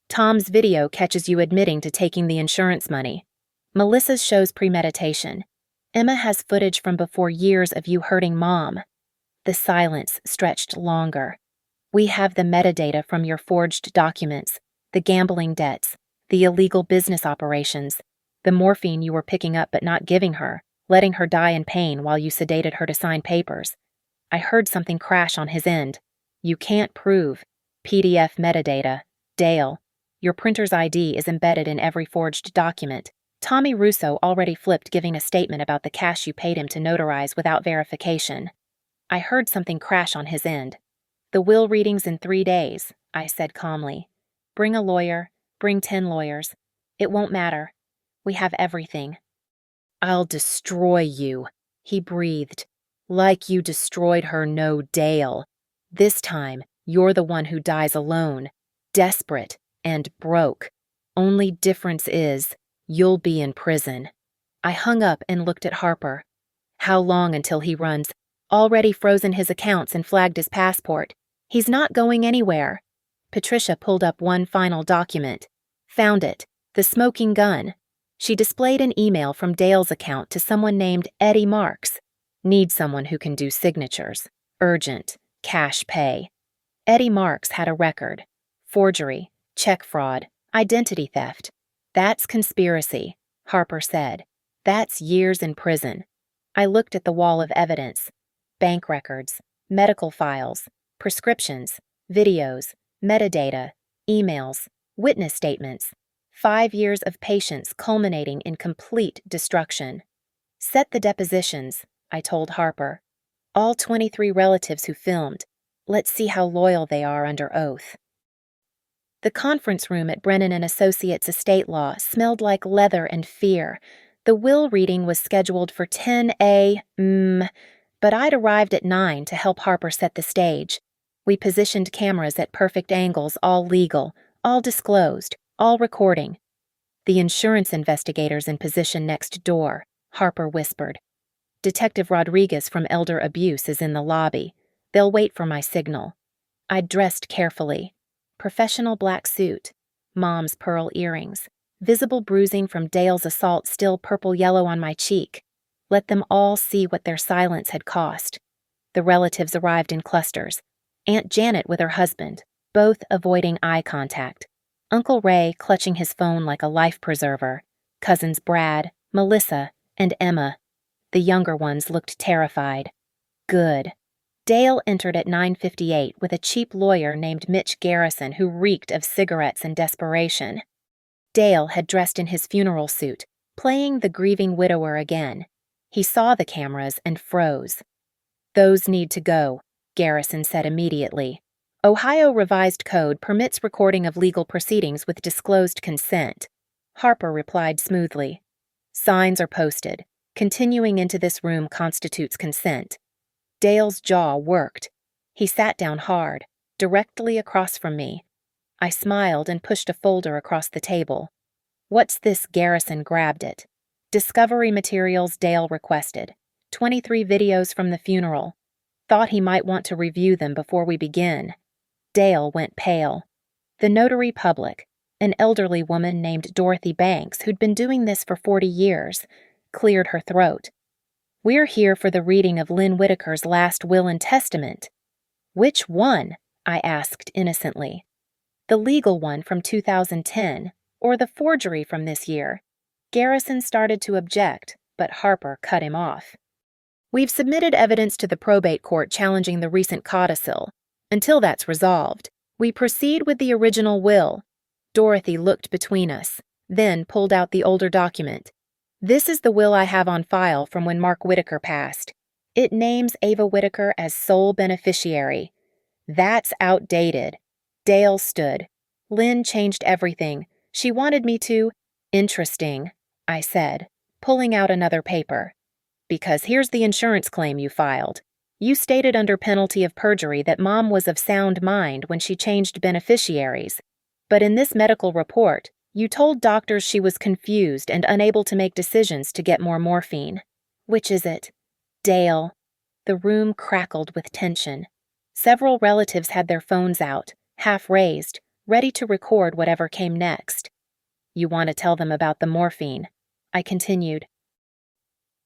Tom's video catches you admitting to taking the insurance money. Melissa's shows premeditation. Emma has footage from before years of you hurting Mom. The silence stretched longer. We have the metadata from your forged documents, the gambling debts, the illegal business operations, the morphine you were picking up but not giving her, letting her die in pain while you sedated her to sign papers. I heard something crash on his end. You can't prove. PDF metadata. Dale. Your printer's ID is embedded in every forged document. Tommy Russo already flipped giving a statement about the cash you paid him to notarize without verification. I heard something crash on his end. The will readings in 3 days, I said calmly. Bring a lawyer, bring 10 lawyers. It won't matter. We have everything. I'll destroy you, he breathed. Like you destroyed her, no Dale. This time, You're the one who dies alone, desperate and broke. Only difference is, you'll be in prison." I hung up and looked at Harper. How long until he runs? Already frozen his accounts and flagged his passport. He's not going anywhere. Patricia pulled up one final document. Found it. The smoking gun. She displayed an email from Dale's account to someone named Eddie Marks. Need someone who can do signatures. Urgent. Cash pay. Eddie Marks had a record. Forgery. Check fraud. Identity theft. That's conspiracy, Harper said. That's years in prison. I looked at the wall of evidence. Bank records, medical files, prescriptions, videos, metadata, emails, witness statements. 5 years of patience culminating in complete destruction. Set the depositions, I told Harper. All 23 relatives who filmed. Let's see how loyal they are under oath. The conference room at Brennan & Associates Estate Law smelled like leather and fear. The will reading was scheduled for 10 a.m., but I'd arrived at 9 to help Harper set the stage. We positioned cameras at perfect angles, all legal, all disclosed, all recording. "The insurance investigator's in position next door," Harper whispered. "Detective Rodriguez from Elder Abuse is in the lobby. They'll wait for my signal." I'd dressed carefully. Professional black suit, Mom's pearl earrings, visible bruising from Dale's assault still purple-yellow on my cheek. Let them all see what their silence had cost. The relatives arrived in clusters. Aunt Janet with her husband, both avoiding eye contact. Uncle Ray clutching his phone like a life preserver. Cousins Brad, Melissa, and Emma. The younger ones looked terrified. Good. Dale entered at 9:58 with a cheap lawyer named Mitch Garrison who reeked of cigarettes and desperation. Dale had dressed in his funeral suit, playing the grieving widower again. He saw the cameras and froze. "Those need to go," Garrison said immediately. "Ohio Revised Code permits recording of legal proceedings with disclosed consent." Harper replied smoothly. "Signs are posted. Continuing into this room constitutes consent." Dale's jaw worked. He sat down hard, directly across from me. I smiled and pushed a folder across the table. "What's this?" Garrison grabbed it. "Discovery materials Dale requested. 23 videos from the funeral. Thought he might want to review them before we begin." Dale went pale. The notary public, an elderly woman named Dorothy Banks who'd been doing this for 40 years, cleared her throat. "We're here for the reading of Lynn Whitaker's last will and testament." "Which one?" I asked innocently. "The legal one from 2010, or the forgery from this year?" Garrison started to object, but Harper cut him off. "We've submitted evidence to the probate court challenging the recent codicil. Until that's resolved, we proceed with the original will." Dorothy looked between us, then pulled out the older document. "This is the will I have on file from when Mark Whitaker passed. It names Ava Whitaker as sole beneficiary." "That's outdated." Dale stood. "Lynn changed everything. She wanted me to—" "Interesting," I said, pulling out another paper. "Because here's the insurance claim you filed. You stated under penalty of perjury that Mom was of sound mind when she changed beneficiaries. But in this medical report, you told doctors she was confused and unable to make decisions to get more morphine. Which is it?" "Dale." The room crackled with tension. Several relatives had their phones out, half raised, ready to record whatever came next. "You want to tell them about the morphine," I continued.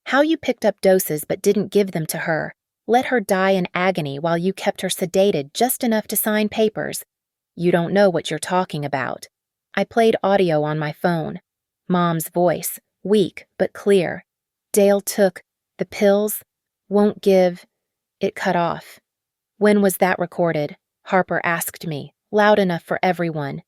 "How you picked up doses but didn't give them to her, let her die in agony while you kept her sedated just enough to sign papers. You don't know what you're talking about." I played audio on my phone. Mom's voice, weak but clear. "Dale took the pills, won't give." It cut off. "When was that recorded?" Harper asked me, loud enough for everyone.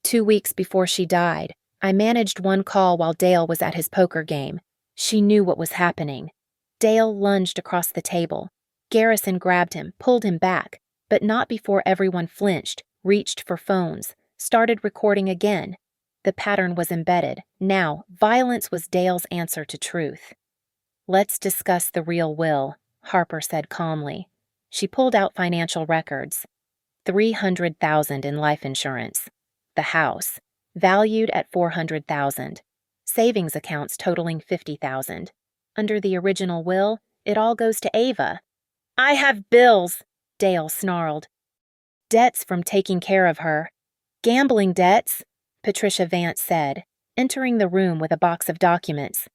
2 weeks before she died. I managed one call while Dale was at his poker game. She knew what was happening. Dale lunged across the table. Garrison grabbed him, pulled him back, but not before everyone flinched, reached for phones, started recording again. The pattern was embedded. Now, violence was Dale's answer to truth. "Let's discuss the real will," Harper said calmly. She pulled out financial records. $300,000 in life insurance. The house, valued at $400,000. Savings accounts totaling $50,000. Under the original will, it all goes to Ava. I have bills, Dale snarled. Debts from taking care of her. Gambling debts, Patricia Vance said, entering the room with a box of documents.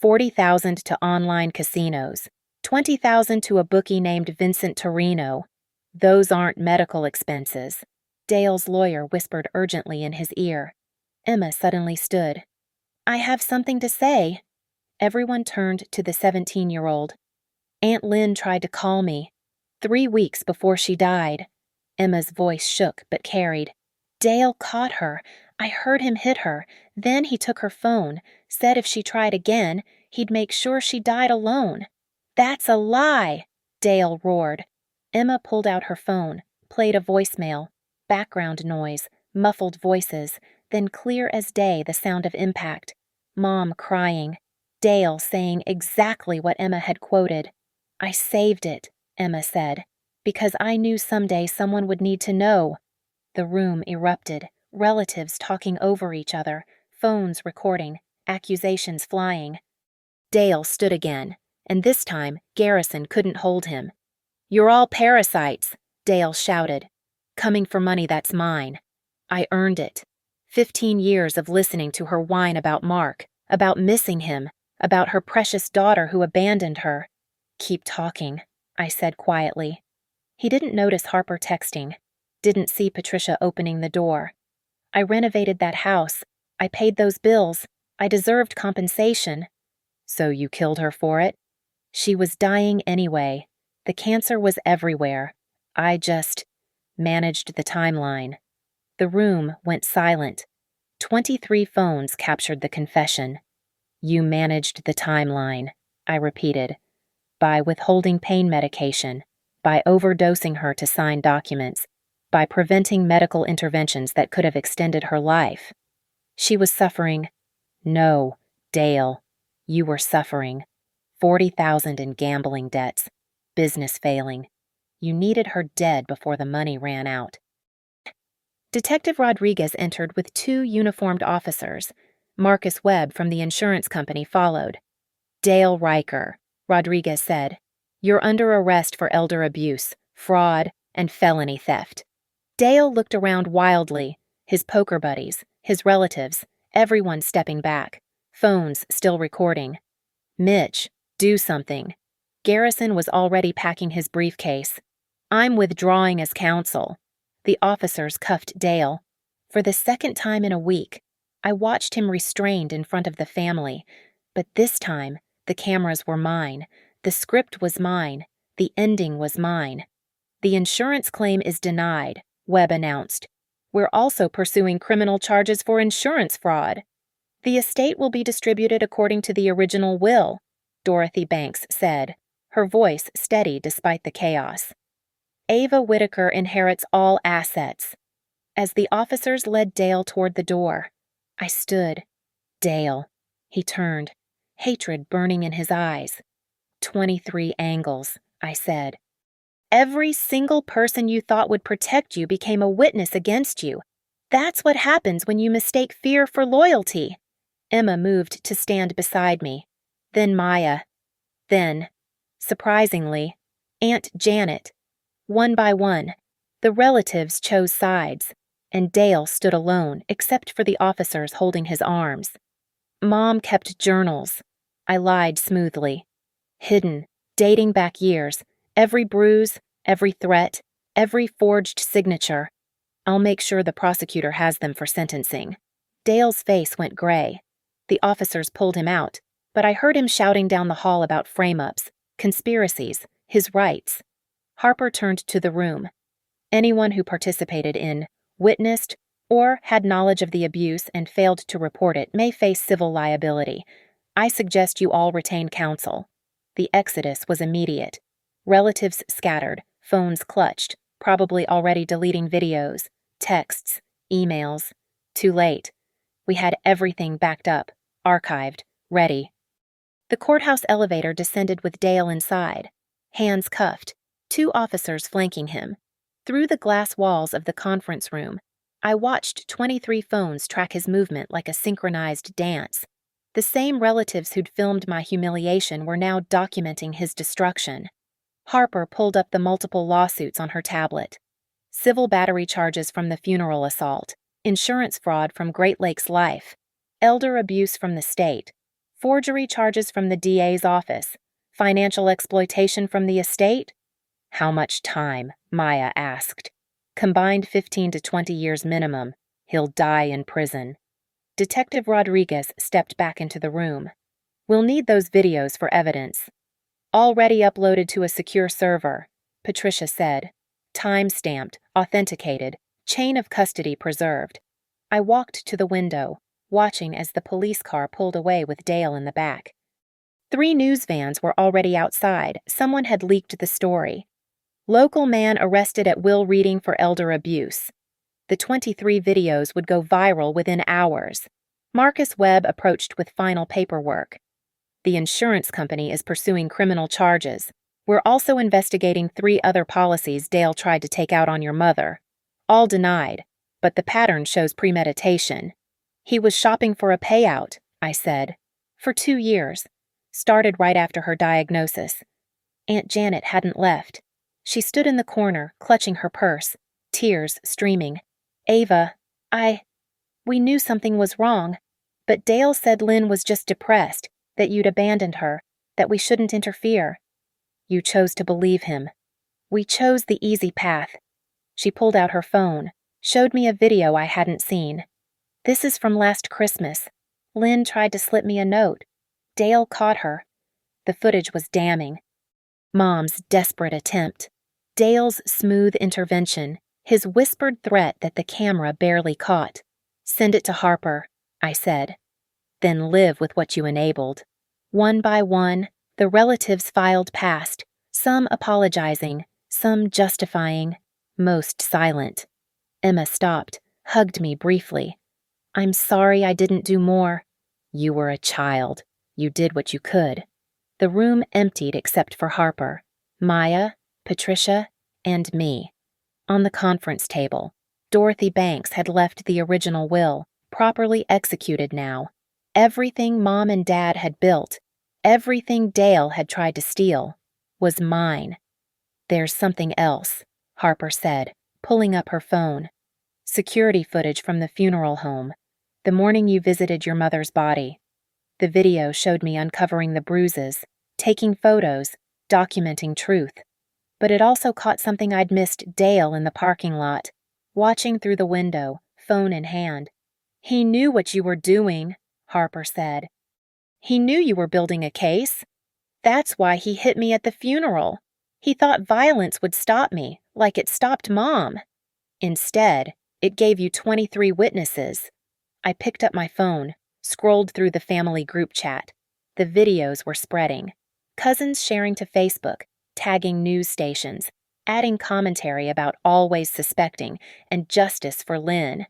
$40,000 to online casinos. $20,000 to a bookie named Vincent Torino. Those aren't medical expenses, Dale's lawyer whispered urgently in his ear. Emma suddenly stood. I have something to say. Everyone turned to the 17-year-old. Aunt Lynn tried to call me. 3 weeks before she died. Emma's voice shook but carried. Dale caught her. I heard him hit her. Then he took her phone, said if she tried again, he'd make sure she died alone. That's a lie, Dale roared. Emma pulled out her phone, played a voicemail, background noise, muffled voices, then clear as day the sound of impact. Mom crying. Dale saying exactly what Emma had quoted. I saved it, Emma said, because I knew someday someone would need to know. The room erupted, relatives talking over each other, phones recording, accusations flying. Dale stood again, and this time Garrison couldn't hold him. You're all parasites, Dale shouted. Coming for money that's mine. I earned it. 15 years of listening to her whine about Mark, about missing him, about her precious daughter who abandoned her. Keep talking, I said quietly. He didn't notice Harper texting, didn't see Patricia opening the door. I renovated that house. I paid those bills. I deserved compensation. So you killed her for it? She was dying anyway. The cancer was everywhere. I just managed the timeline. The room went silent. 23 phones captured the confession. You managed the timeline, I repeated. By withholding pain medication, by overdosing her to sign documents, by preventing medical interventions that could have extended her life. She was suffering. No, Dale, you were suffering. $40,000 in gambling debts. Business failing. You needed her dead before the money ran out. Detective Rodriguez entered with 2 uniformed officers. Marcus Webb from the insurance company followed. Dale Riker, Rodriguez said. You're under arrest for elder abuse, fraud, and felony theft. Dale looked around wildly, his poker buddies, his relatives, everyone stepping back, phones still recording. Mitch, do something. Garrison was already packing his briefcase. I'm withdrawing as counsel. The officers cuffed Dale. For the second time in a week, I watched him restrained in front of the family, but this time the cameras were mine, the script was mine, the ending was mine. The insurance claim is denied, Webb announced. We're also pursuing criminal charges for insurance fraud. The estate will be distributed according to the original will, Dorothy Banks said, her voice steady despite the chaos. Ava Whitaker inherits all assets. As the officers led Dale toward the door, I stood. Dale. He turned, hatred burning in his eyes. 23 angles, I said. Every single person you thought would protect you became a witness against you. That's what happens when you mistake fear for loyalty. Emma moved to stand beside me. Then Maya. Then, surprisingly, Aunt Janet. One by one, the relatives chose sides, and Dale stood alone except for the officers holding his arms. Mom kept journals. I lied smoothly. Hidden, dating back years, every bruise, every threat, every forged signature. I'll make sure the prosecutor has them for sentencing. Dale's face went gray. The officers pulled him out, but I heard him shouting down the hall about frame-ups, conspiracies, his rights. Harper turned to the room. Anyone who participated in, witnessed, or had knowledge of the abuse and failed to report it may face civil liability. I suggest you all retain counsel. The exodus was immediate. Relatives scattered, phones clutched, probably already deleting videos, texts, emails. Too late. We had everything backed up, archived, ready. The courthouse elevator descended with Dale inside, hands cuffed, 2 officers flanking him. Through the glass walls of the conference room, I watched 23 phones track his movement like a synchronized dance. The same relatives who'd filmed my humiliation were now documenting his destruction. Harper pulled up the multiple lawsuits on her tablet. Civil battery charges from the funeral assault, insurance fraud from Great Lakes Life, elder abuse from the state, forgery charges from the DA's office, financial exploitation from the estate. How much time? Maya asked. Combined 15 to 20 years minimum. He'll die in prison. Detective Rodriguez stepped back into the room. We'll need those videos for evidence. Already uploaded to a secure server, Patricia said. Time-stamped, authenticated, chain of custody preserved. I walked to the window, watching as the police car pulled away with Dale in the back. 3 news vans were already outside. Someone had leaked the story. Local man arrested at will reading for elder abuse. The 23 videos would go viral within hours. Marcus Webb approached with final paperwork. The insurance company is pursuing criminal charges. We're also investigating 3 other policies Dale tried to take out on your mother. All denied, but the pattern shows premeditation. He was shopping for a payout, I said. For 2 years. Started right after her diagnosis. Aunt Janet hadn't left. She stood in the corner, clutching her purse, tears streaming. Ava, we knew something was wrong, but Dale said Lynn was just depressed, that you'd abandoned her, that we shouldn't interfere. You chose to believe him. We chose the easy path. She pulled out her phone, showed me a video I hadn't seen. This is from last Christmas. Lynn tried to slip me a note. Dale caught her. The footage was damning. Mom's desperate attempt. Dale's smooth intervention. His whispered threat that the camera barely caught. Send it to Harper, I said. Then live with what you enabled. One by one, the relatives filed past, some apologizing, some justifying, most silent. Emma stopped, hugged me briefly. I'm sorry I didn't do more. You were a child. You did what you could. The room emptied except for Harper, Maya, Patricia, and me. On the conference table, Dorothy Banks had left the original will, properly executed now. Everything Mom and Dad had built, everything Dale had tried to steal, was mine. There's something else, Harper said, pulling up her phone. Security footage from the funeral home, the morning you visited your mother's body. The video showed me uncovering the bruises, taking photos, documenting truth. But it also caught something I'd missed Dale in the parking lot, watching through the window, phone in hand. He knew what you were doing, Harper said. He knew you were building a case. That's why he hit me at the funeral. He thought violence would stop me, like it stopped Mom. Instead, it gave you 23 witnesses. I picked up my phone, scrolled through the family group chat. The videos were spreading. Cousins sharing to Facebook, tagging news stations, adding commentary about always suspecting and justice for Lynn.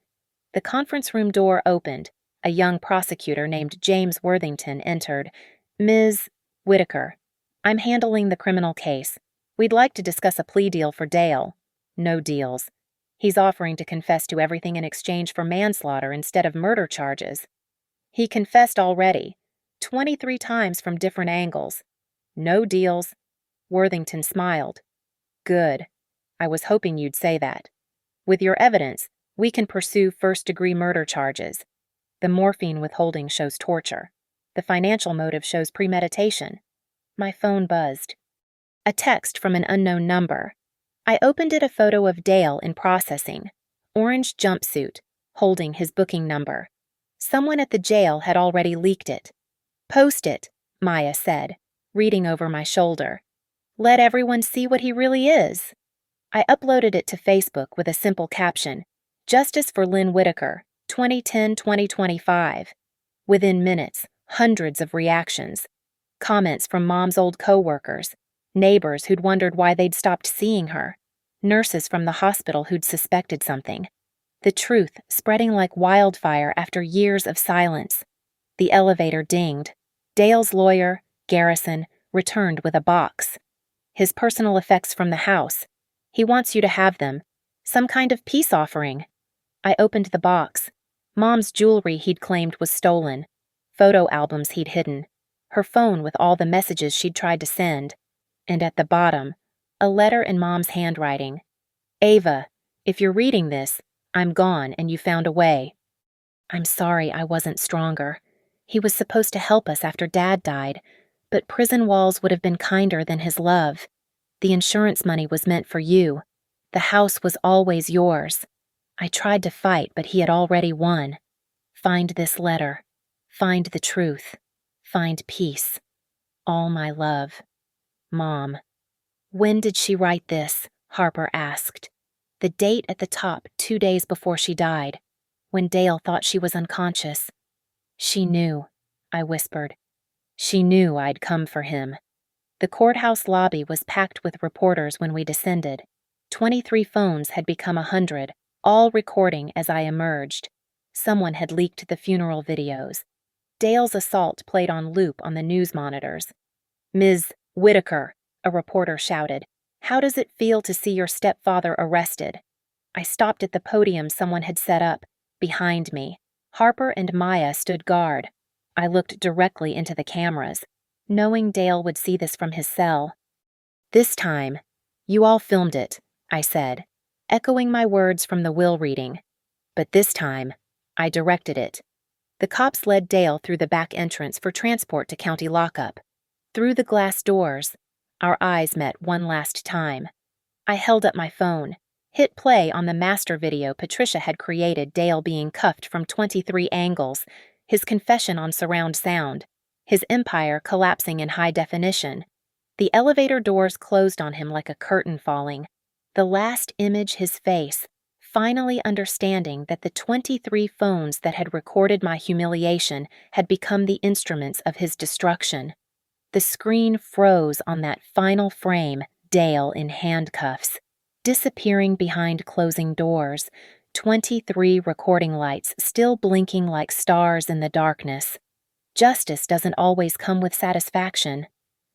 The conference room door opened. A young prosecutor named James Worthington entered. Ms. Whitaker, I'm handling the criminal case. We'd like to discuss a plea deal for Dale. No deals. He's offering to confess to everything in exchange for manslaughter instead of murder charges. He confessed already, 23 times from different angles. No deals. Worthington smiled. Good. I was hoping you'd say that. With your evidence, we can pursue first-degree murder charges. The morphine withholding shows torture. The financial motive shows premeditation. My phone buzzed. A text from an unknown number. I opened it. A photo of Dale in processing. Orange jumpsuit, holding his booking number. Someone at the jail had already leaked it. Post it, Maya said, reading over my shoulder. Let everyone see what he really is. I uploaded it to Facebook with a simple caption, Justice for Lynn Whitaker, 2010-2025. Within minutes, hundreds of reactions. Comments from Mom's old co-workers, neighbors who'd wondered why they'd stopped seeing her, nurses from the hospital who'd suspected something. The truth spreading like wildfire after years of silence. The elevator dinged. Dale's lawyer, Garrison, returned with a box. His personal effects from the house. He wants you to have them, Some kind of peace offering. I opened the box. Mom's jewelry he'd claimed was stolen. Photo albums he'd hidden. Her phone with all the messages she'd tried to send. And at the bottom, a letter in Mom's handwriting. Ava, if you're reading this, I'm gone and you found a way. I'm sorry I wasn't stronger. He was supposed to help us after Dad died, but prison walls would have been kinder than his love. The insurance money was meant for you. The house was always yours. I tried to fight, but he had already won. Find this letter. Find the truth. Find peace. All my love. Mom. When did she write this? Harper asked. The date at the top 2 days before she died, when Dale thought she was unconscious. She knew, I whispered. She knew I'd come for him. The courthouse lobby was packed with reporters when we descended. 23 phones had become 100, all recording as I emerged. Someone had leaked the funeral videos. Dale's assault played on loop on the news monitors. Ms. Whitaker, a reporter shouted, how does it feel to see your stepfather arrested? I stopped at the podium someone had set up, behind me. Harper and Maya stood guard. I looked directly into the cameras, knowing Dale would see this from his cell. This time, you all filmed it, I said, echoing my words from the will reading. But this time, I directed it. The cops led Dale through the back entrance for transport to county lockup. Through the glass doors, our eyes met one last time. I held up my phone, hit play on the master video Patricia had created, Dale being cuffed from 23 angles, his confession on surround sound, his empire collapsing in high definition. The elevator doors closed on him like a curtain falling. The last image his face, finally understanding that the 23 phones that had recorded my humiliation had become the instruments of his destruction. The screen froze on that final frame, Dale in handcuffs, disappearing behind closing doors, 23 recording lights still blinking like stars in the darkness. Justice doesn't always come with satisfaction.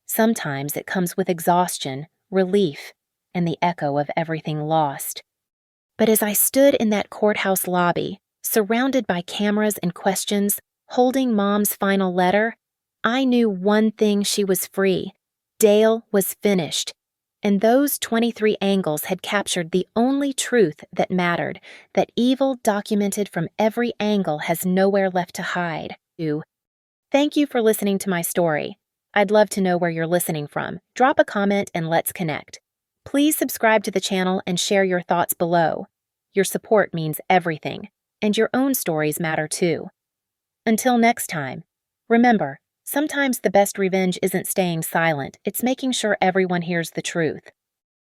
Sometimes it comes with exhaustion, relief, and the echo of everything lost. But as I stood in that courthouse lobby, surrounded by cameras and questions, holding Mom's final letter, I knew one thing: she was free. Dale was finished. And those 23 angles had captured the only truth that mattered, that evil documented from every angle has nowhere left to hide. Thank you for listening to my story. I'd love to know where you're listening from. Drop a comment and let's connect. Please subscribe to the channel and share your thoughts below. Your support means everything, and your own stories matter too. Until next time, remember, sometimes the best revenge isn't staying silent, it's making sure everyone hears the truth.